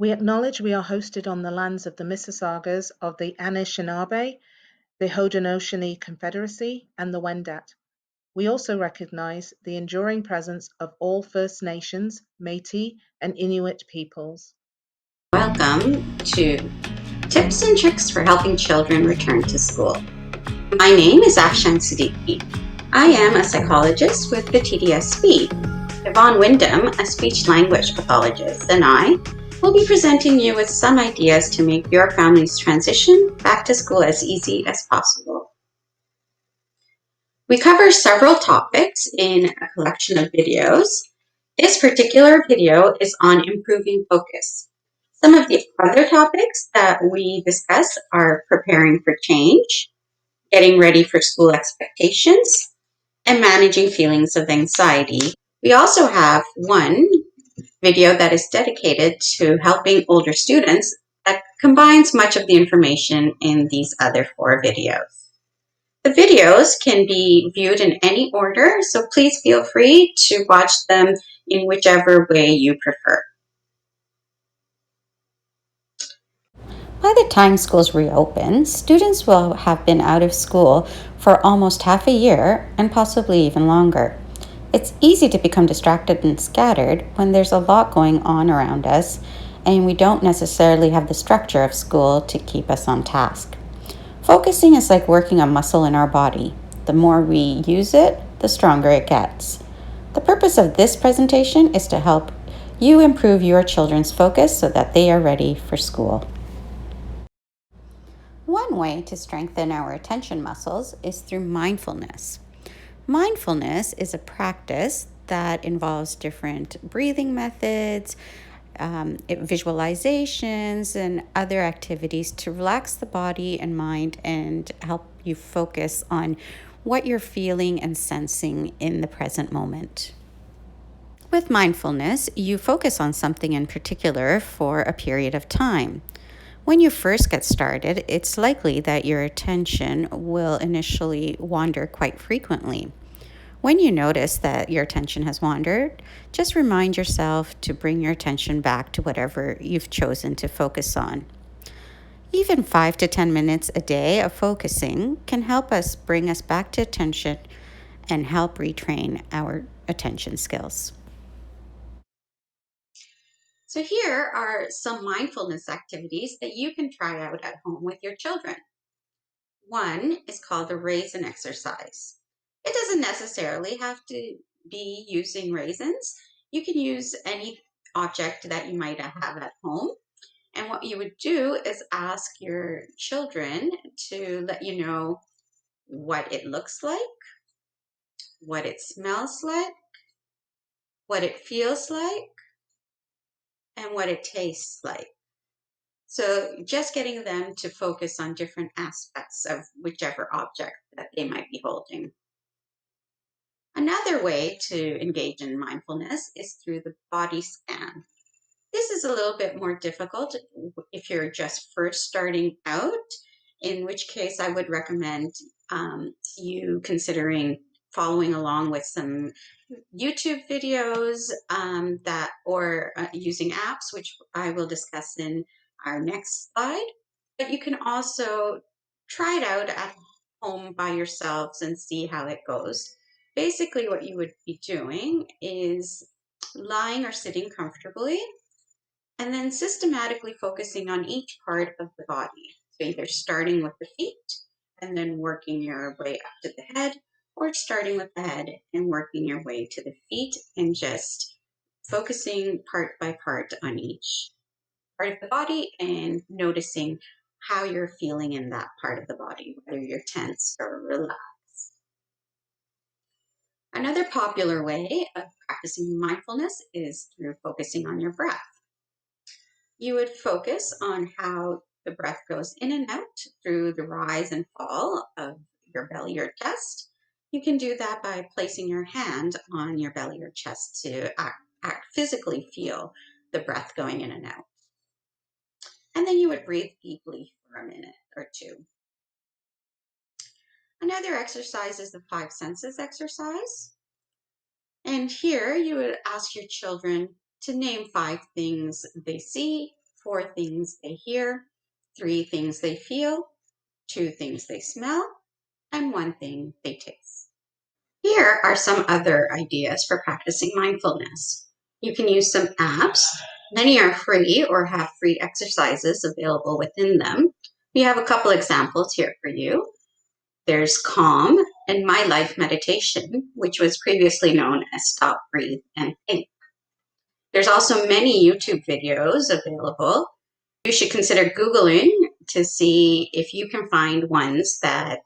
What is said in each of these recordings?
We acknowledge we are hosted on the lands of the Mississaugas of the Anishinaabe, the Haudenosaunee Confederacy, and the Wendat. We also recognize the enduring presence of all First Nations, Métis, and Inuit peoples. Welcome to Tips and Tricks for Helping Children Return to School. My name is Afshan Siddiqui. I am a psychologist with the TDSP. Yvonne Wyndham, a speech-language pathologist, and I will be presenting you with some ideas to make your family's transition back to school as easy as possible. We cover several topics in a collection of videos. This particular video is on improving focus. Some of the other topics that we discuss are preparing for change, getting ready for school expectations, and managing feelings of anxiety. We also have one video that is dedicated to helping older students that combines much of the information in these other 4 videos. The videos can be viewed in any order, so please feel free to watch them in whichever way you prefer. By the time schools reopen, students will have been out of school for almost half a year and possibly even longer. It's easy to become distracted and scattered when there's a lot going on around us and we don't necessarily have the structure of school to keep us on task. Focusing is like working a muscle in our body. The more we use it, the stronger it gets. The purpose of this presentation is to help you improve your children's focus so that they are ready for school. One way to strengthen our attention muscles is through mindfulness. Mindfulness is a practice that involves different breathing methods, visualizations, and other activities to relax the body and mind and help you focus on what you're feeling and sensing in the present moment. With mindfulness, you focus on something in particular for a period of time. When you first get started, it's likely that your attention will initially wander quite frequently. When you notice that your attention has wandered, just remind yourself to bring your attention back to whatever you've chosen to focus on. Even 5 to 10 minutes a day of focusing can help us bring us back to attention and help retrain our attention skills. So here are some mindfulness activities that you can try out at home with your children. One is called the raisin exercise. It doesn't necessarily have to be using raisins. You can use any object that you might have at home. And what you would do is ask your children to let you know what it looks like, what it smells like, what it feels like, and what it tastes like. So just getting them to focus on different aspects of whichever object that they might be holding. Another way to engage in mindfulness is through the body scan. This is a little bit more difficult if you're just first starting out, in which case I would recommend you considering following along with some YouTube videos or using apps, which I will discuss in our next slide. But you can also try it out at home by yourselves and see how it goes. Basically, what you would be doing is lying or sitting comfortably and then systematically focusing on each part of the body. So either starting with the feet and then working your way up to the head, or starting with the head and working your way to the feet and just focusing part by part on each part of the body and noticing how you're feeling in that part of the body, whether you're tense or relaxed. Another popular way of practicing mindfulness is through focusing on your breath. You would focus on how the breath goes in and out through the rise and fall of your belly or chest. You can do that by placing your hand on your belly or chest to physically feel the breath going in and out. And then you would breathe deeply for a minute or two. Another exercise is the 5 senses exercise. And here you would ask your children to name 5 things they see, 4 things they hear, 3 things they feel, 2 things they smell, and 1 thing they taste. Here are some other ideas for practicing mindfulness. You can use some apps. Many are free or have free exercises available within them. We have a couple examples here for you. There's Calm and My Life Meditation, which was previously known as Stop, Breathe, and Think. There's also many YouTube videos available. You should consider Googling to see if you can find ones that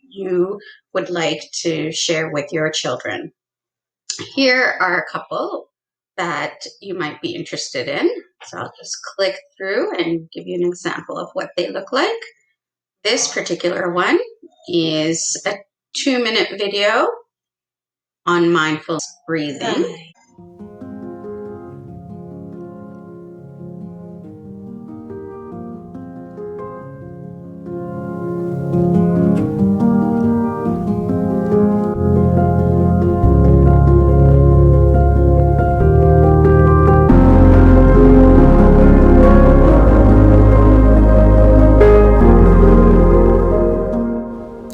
you would like to share with your children. Here are a couple that you might be interested in. So I'll just click through and give you an example of what they look like. This particular one is a 2-minute video on mindful breathing.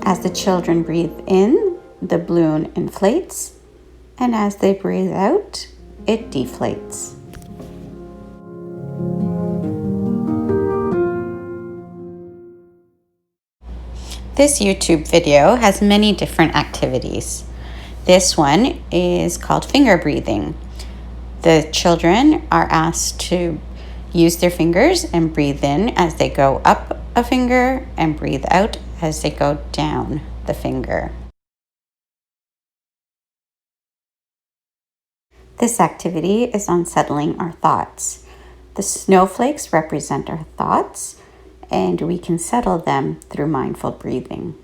As the children breathe in, the balloon inflates, and as they breathe out, it deflates. This YouTube video has many different activities. This one is called finger breathing. The children are asked to use their fingers and breathe in as they go up a finger and breathe out as they go down the finger. This activity is on settling our thoughts. The snowflakes represent our thoughts, and we can settle them through mindful breathing.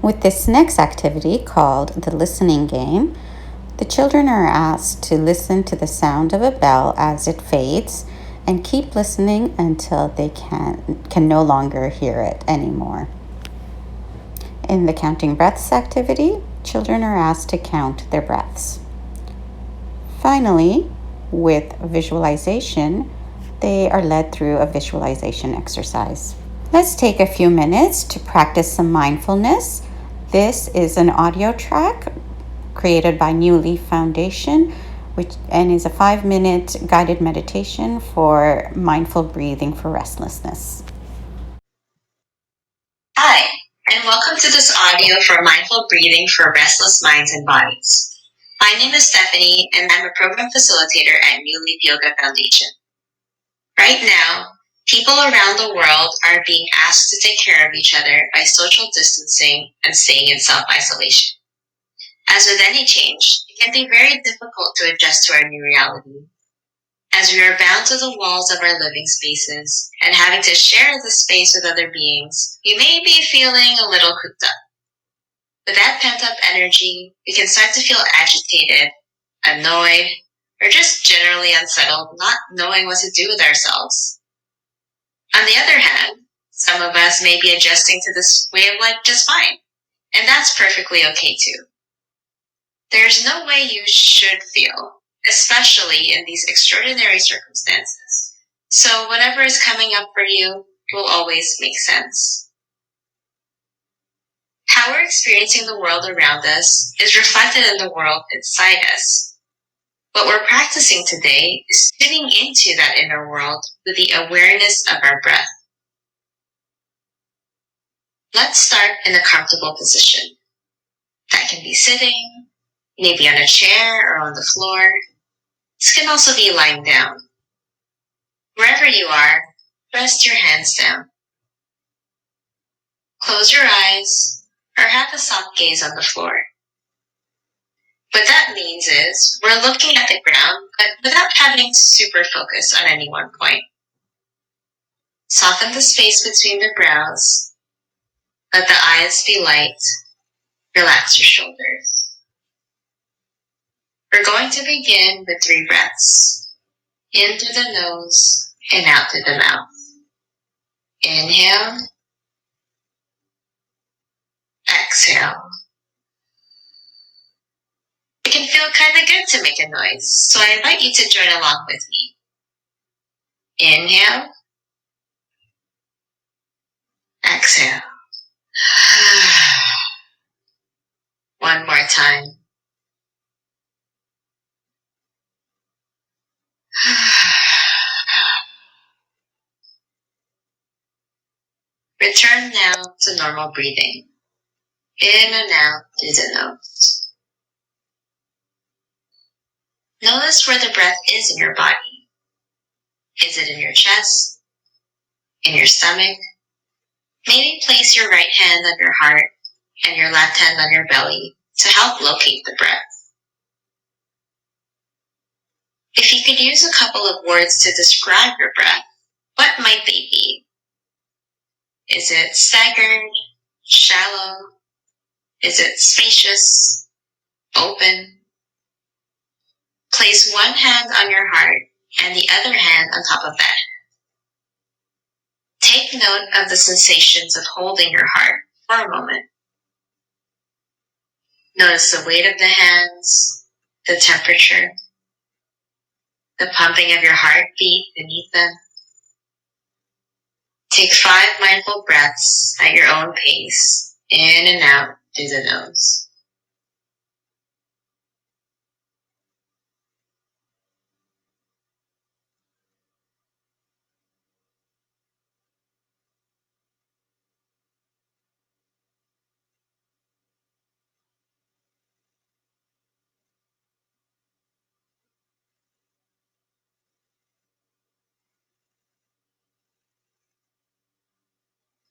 With this next activity called the listening game, the children are asked to listen to the sound of a bell as it fades and keep listening until they can no longer hear it anymore. In the counting breaths activity, children are asked to count their breaths. Finally, with visualization, they are led through a visualization exercise. Let's take a few minutes to practice some mindfulness. This is an audio track created by New Leaf Foundation, and is a 5-minute guided meditation for mindful breathing for restlessness. Hi, and welcome to this audio for mindful breathing for restless minds and bodies. My name is Stephanie, and I'm a program facilitator at New Leaf Yoga Foundation. Right now, people around the world are being asked to take care of each other by social distancing and staying in self-isolation. As with any change, it can be very difficult to adjust to our new reality. As we are bound to the walls of our living spaces and having to share the space with other beings, we may be feeling a little cooped up. With that pent-up energy, we can start to feel agitated, annoyed, or just generally unsettled, not knowing what to do with ourselves. On the other hand, some of us may be adjusting to this way of life just fine, and that's perfectly okay too. There's no way you should feel, especially in these extraordinary circumstances. So whatever is coming up for you will always make sense. How we're experiencing the world around us is reflected in the world inside us. What we're practicing today is tuning into that inner world with the awareness of our breath. Let's start in a comfortable position. That can be sitting, maybe on a chair or on the floor. This can also be lying down. Wherever you are, rest your hands down. Close your eyes or have a soft gaze on the floor. What that means is we're looking at the ground, but without having super focus on any one point. Soften the space between the brows. Let the eyes be light. Relax your shoulders. We're going to begin with 3 breaths. In through the nose and out through the mouth. Inhale. Exhale. can feel kind of good to make a noise, so I invite you to join along with me. Inhale. Exhale. One more time. Return now to normal breathing. In and out through the nose. Notice where the breath is in your body. Is it in your chest? In your stomach? Maybe place your right hand on your heart and your left hand on your belly to help locate the breath. If you could use a couple of words to describe your breath, what might they be? Is it staggered? Shallow? Is it spacious? Open? Place one hand on your heart and the other hand on top of that. Take note of the sensations of holding your heart for a moment. Notice the weight of the hands, the temperature, the pumping of your heartbeat beneath them. Take 5 mindful breaths at your own pace, in and out through the nose.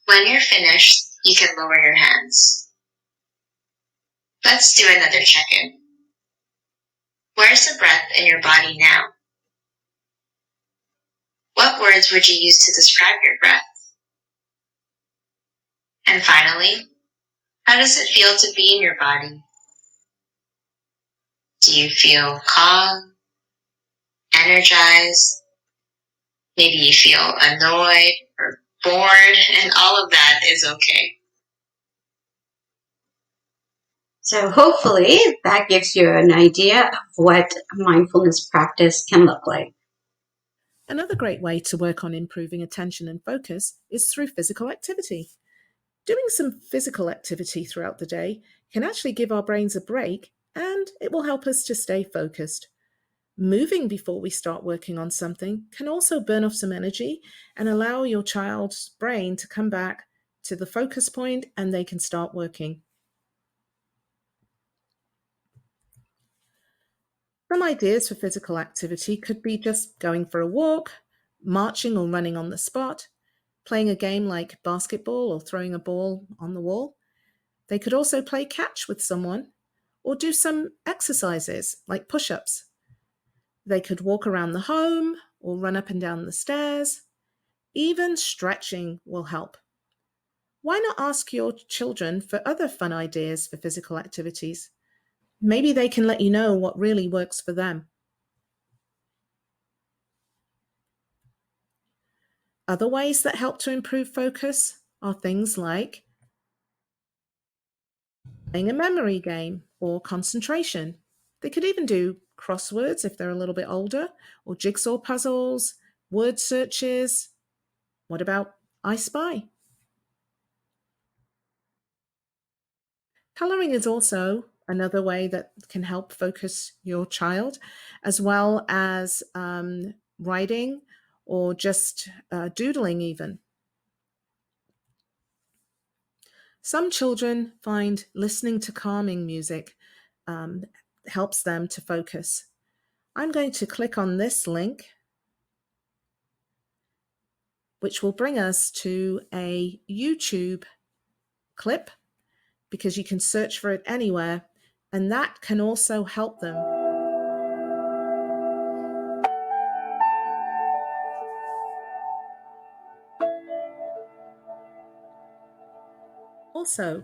When you're finished, you can lower your hands. Let's do another check-in. Where's the breath in your body now? What words would you use to describe your breath? And finally, how does it feel to be in your body? Do you feel calm, energized? Maybe you feel annoyed or bored, and all of that is okay. So hopefully that gives you an idea of what mindfulness practice can look like. Another great way to work on improving attention and focus is through physical activity. Doing some physical activity throughout the day can actually give our brains a break, and it will help us to stay focused. Moving before we start working on something can also burn off some energy and allow your child's brain to come back to the focus point and they can start working. Some ideas for physical activity could be just going for a walk, marching or running on the spot, playing a game like basketball or throwing a ball on the wall. They could also play catch with someone or do some exercises like push-ups. They could walk around the home or run up and down the stairs. Even stretching will help. Why not ask your children for other fun ideas for physical activities? Maybe they can let you know what really works for them. Other ways that help to improve focus are things like playing a memory game or concentration. They could even do crosswords if they're a little bit older, or jigsaw puzzles, word searches. What about I Spy? Coloring is also another way that can help focus your child, as well as writing or just doodling even. Some children find listening to calming music helps them to focus. I'm going to click on this link, which will bring us to a YouTube clip, because you can search for it anywhere, and that can also help them. Also,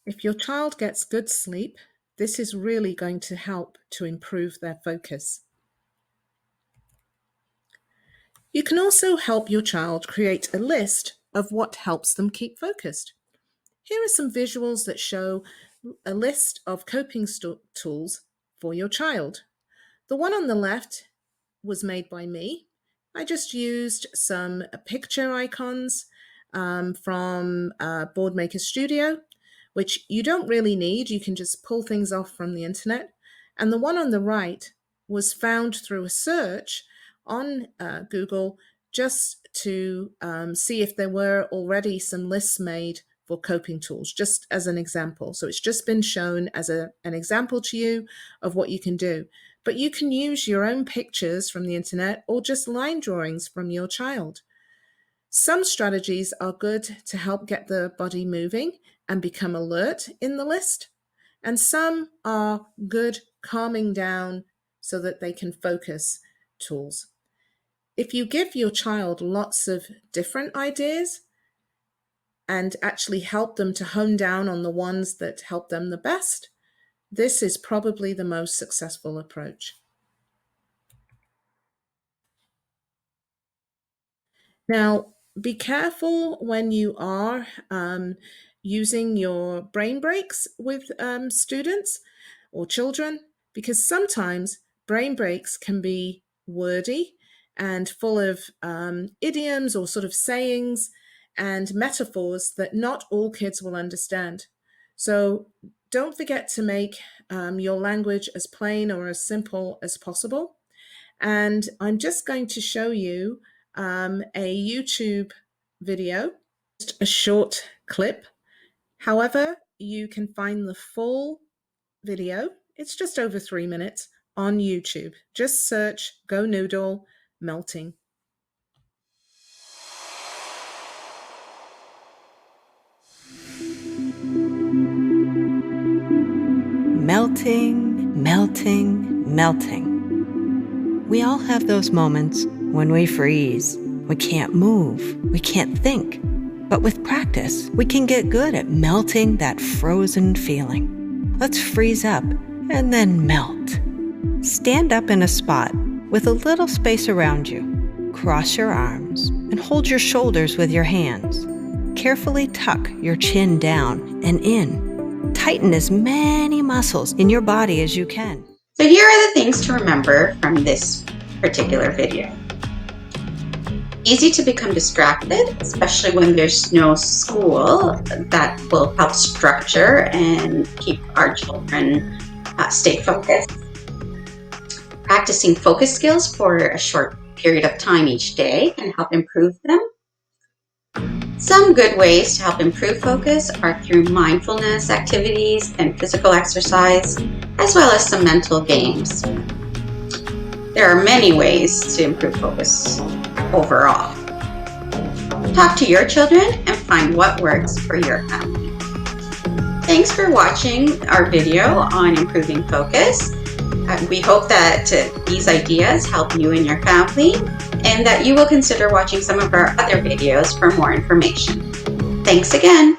if your child gets good sleep, this is really going to help to improve their focus. You can also help your child create a list of what helps them keep focused. Here are some visuals that show a list of coping tools for your child. The one on the left was made by me. I just used some picture icons from Boardmaker Studio, which you don't really need. You can just pull things off from the internet. And the one on the right was found through a search on Google just to see if there were already some lists made for coping tools, just as an example. So it's just been shown as an example to you of what you can do. But you can use your own pictures from the internet or just line drawings from your child. Some strategies are good to help get the body moving and become alert in the list, and some are good calming down so that they can focus tools. If you give your child lots of different ideas and actually help them to hone down on the ones that help them the best, this is probably the most successful approach. Now, be careful when you are using your brain breaks with students or children, because sometimes brain breaks can be wordy and full of idioms or sort of sayings and metaphors that not all kids will understand. So don't forget to make your language as plain or as simple as possible. And I'm just going to show you a YouTube video, just a short clip. However, you can find the full video. It's just over 3 minutes on YouTube. Just search Go Noodle Melting. Melting, melting, melting. We all have those moments when we freeze. We can't move. We can't think. But with practice, we can get good at melting that frozen feeling. Let's freeze up and then melt. Stand up in a spot with a little space around you. Cross your arms and hold your shoulders with your hands. Carefully tuck your chin down and in. Tighten as many muscles in your body as you can. So here are the things to remember from this particular video. Easy to become distracted, especially when there's no school that will help structure and keep our children stay focused. Practicing focus skills for a short period of time each day can help improve them. Some good ways to help improve focus are through mindfulness activities and physical exercise, as well as some mental games. There are many ways to improve focus overall. Talk to your children and find what works for your family. Thanks for watching our video on improving focus. We hope that these ideas help you and your family, and that you will consider watching some of our other videos for more information. Thanks again.